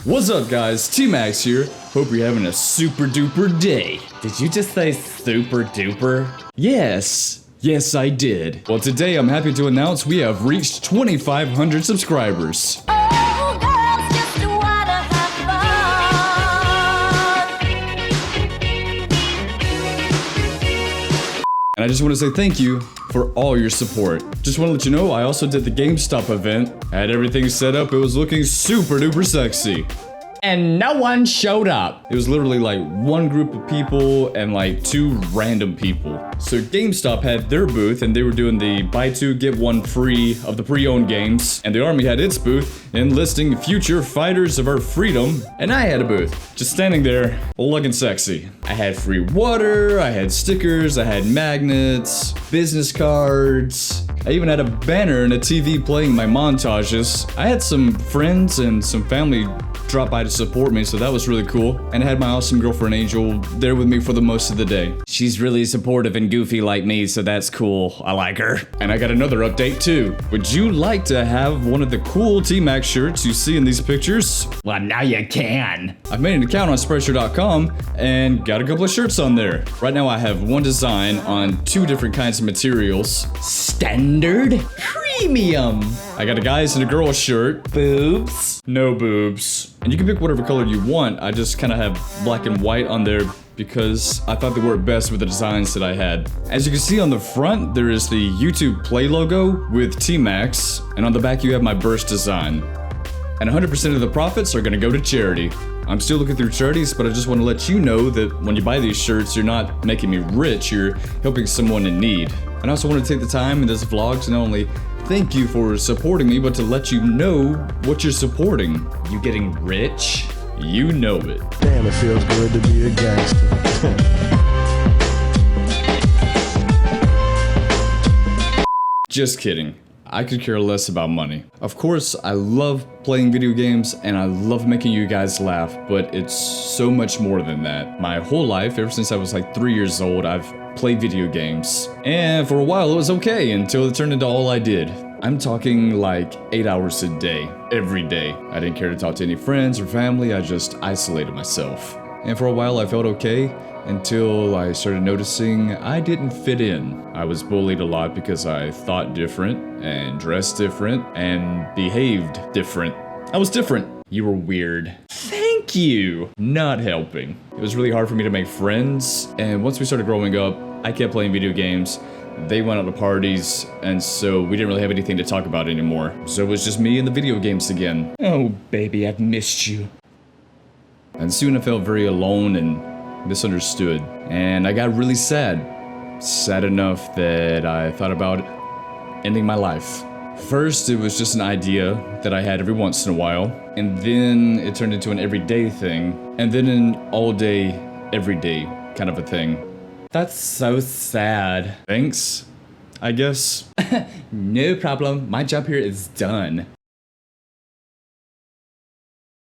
What's up guys, T-Max here. Hope you're having a super duper day. Did you just say super duper? Yes I did. Well today I'm happy to announce we have reached 2,500 subscribers. And I just want to say thank you for all your support. Just want to let you know I also did the GameStop event. Had everything set up, it was looking super duper sexy. And no one showed up. It was literally like one group of people and like two random people. So GameStop had their booth and they were doing the buy two get one free of the pre-owned games. And the Army had its booth enlisting future fighters of our freedom. And I had a booth, just standing there looking sexy. I had free water, I had stickers, I had magnets, business cards. I even had a banner and a TV playing my montages. I had some friends and some family drop by to support me, so that was really cool. And I had my awesome girlfriend Angel there with me for the most of the day. She's really supportive and goofy like me, so that's cool. I like her. And I got another update too. Would you like to have one of the cool T-Max shirts you see in these pictures? Well, now you can. I've made an account on Spreadshirt.com and got a couple of shirts on there. Right now I have one design on two different kinds of materials. Standard? Premium? I got a guys and a girl shirt. Boobs? No boobs. And you can pick whatever color you want. I just kind of have black and white on there because I thought they worked best with the designs that I had. As you can see on the front, there is the YouTube Play logo with T-Max, and on the back you have my burst design. And 100% of the profits are gonna go to charity. I'm still looking through charities, but I just want to let you know that when you buy these shirts, you're not making me rich, you're helping someone in need. And I also want to take the time in this vlog to not only thank you for supporting me, but to let you know what you're supporting. You getting rich? You know it. Damn, it feels good to be a gangster. Just kidding. I could care less about money. Of course, I love playing video games and I love making you guys laugh, but it's so much more than that. My whole life, ever since I was like 3 years old, I've played video games. And for a while it was okay until it turned into all I did. I'm talking like 8 hours a day, every day. I didn't care to talk to any friends or family, I just isolated myself. And for a while I felt okay, until I started noticing I didn't fit in. I was bullied a lot because I thought different, and dressed different, and behaved different. I was different. You were weird. Thank you. Not helping. It was really hard for me to make friends, and once we started growing up, I kept playing video games. They went out to parties, and so we didn't really have anything to talk about anymore. So it was just me and the video games again. Oh, baby, I've missed you. And soon I felt very alone and misunderstood, and I got really sad. Sad enough that I thought about ending my life. First, it was just an idea that I had every once in a while, and then it turned into an everyday thing, and then an all day, every day kind of a thing. That's so sad. Thanks, I guess. No problem. My job here is done.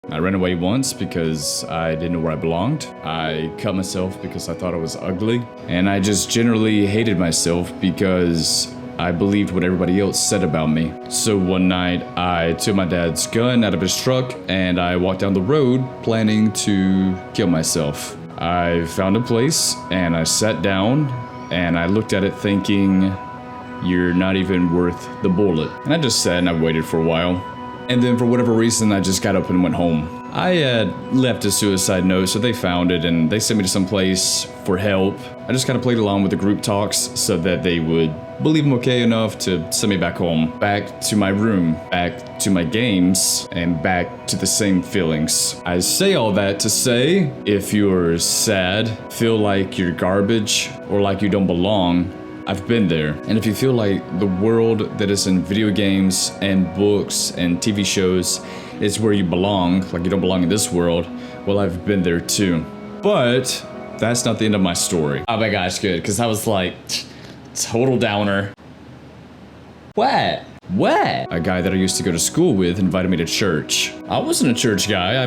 I ran away once because I didn't know where I belonged. I cut myself because I thought I was ugly. And I just generally hated myself because I believed what everybody else said about me. So one night I took my dad's gun out of his truck and I walked down the road planning to kill myself. I found a place and I sat down and I looked at it thinking, you're not even worth the bullet. And I just sat and I waited for a while. And then for whatever reason, I just got up and went home. I had left a suicide note, so they found it and they sent me to some place for help. I just kind of played along with the group talks so that they would believe I'm okay enough to send me back home. Back to my room, back to my games, and back to the same feelings. I say all that to say, if you're sad, feel like you're garbage, or like you don't belong, I've been there. And if you feel like the world that is in video games and books and TV shows is where you belong, like you don't belong in this world, well, I've been there too. But that's not the end of my story. Oh my gosh, good, because I was like, total downer. What? What? A guy that I used to go to school with invited me to church. I wasn't a church guy.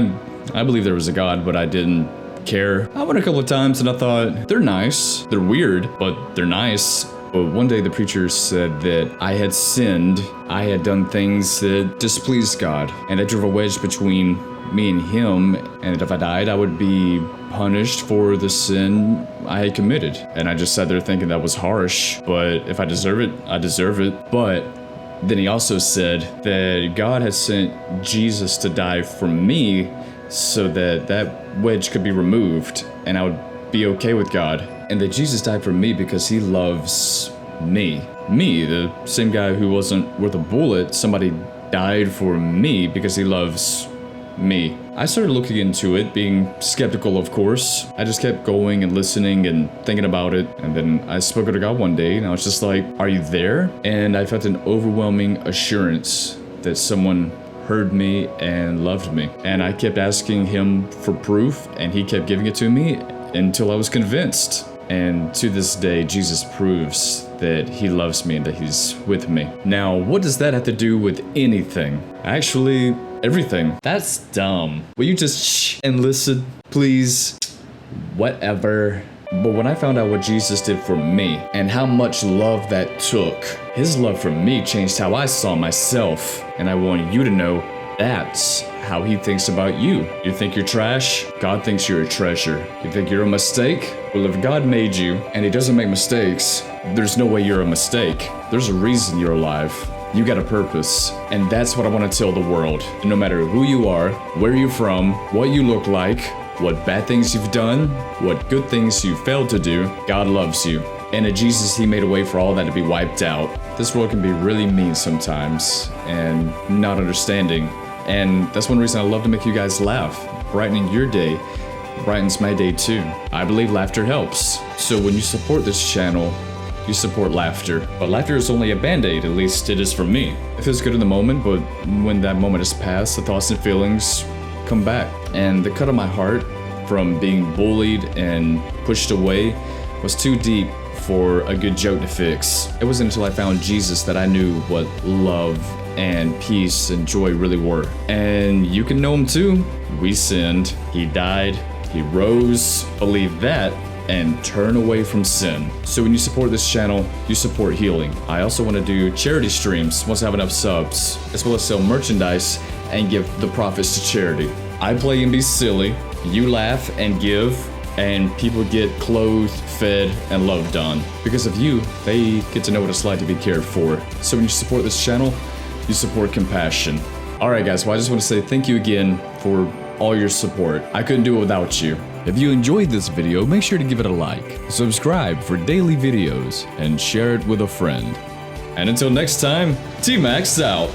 I believe there was a God, but I didn't care. I went a couple of times and I thought, they're nice. They're weird, but they're nice. But one day the preacher said that I had sinned. I had done things that displeased God. And that drove a wedge between me and him, and if I died, I would be punished for the sin I had committed. And I just sat there thinking that was harsh, but if I deserve it, I deserve it. But then he also said that God had sent Jesus to die for me so that that wedge could be removed and I would be okay with God. And that Jesus died for me because he loves me. Me, the same guy who wasn't worth a bullet, somebody died for me because he loves me. I started looking into it, being skeptical, of course. I just kept going and listening and thinking about it. And then I spoke to God one day and I was just like, are you there? And I felt an overwhelming assurance that someone heard me and loved me. And I kept asking him for proof and he kept giving it to me until I was convinced. And to this day, Jesus proves that he loves me and that he's with me. Now, what does that have to do with anything? Actually, everything. That's dumb. Will you just shh and listen, please? Whatever. But when I found out what Jesus did for me and how much love that took, his love for me changed how I saw myself. And I want you to know that's how he thinks about you. You think you're trash? God thinks you're a treasure. You think you're a mistake? Well, if God made you and he doesn't make mistakes, there's no way you're a mistake. There's a reason you're alive. You got a purpose. And that's what I want to tell the world. No matter who you are, where you're from, what you look like, what bad things you've done, what good things you failed to do, God loves you. And at Jesus, he made a way for all that to be wiped out. This world can be really mean sometimes and not understanding. And that's one reason I love to make you guys laugh. Brightening your day brightens my day too. I believe laughter helps. So when you support this channel, you support laughter. But laughter is only a band-aid, at least it is for me. It feels good in the moment, but when that moment has passed, the thoughts and feelings come back. And the cut on my heart from being bullied and pushed away was too deep for a good joke to fix. It wasn't until I found Jesus that I knew what love and peace and joy really were. And you can know him too. We sinned, he died, he rose. Believe that and turn away from sin. So when you support this channel, you support healing. I also want to do charity streams once I have enough subs, as well as sell merchandise and give the profits to charity. I play and be silly, you laugh and give, and people get clothed, fed, and loved on. Because of you, they get to know what it's like to be cared for. So when you support this channel, you support compassion. Alright guys, well I just want to say thank you again for all your support. I couldn't do it without you. If you enjoyed this video, make sure to give it a like, subscribe for daily videos, and share it with a friend. And until next time, T-Max out.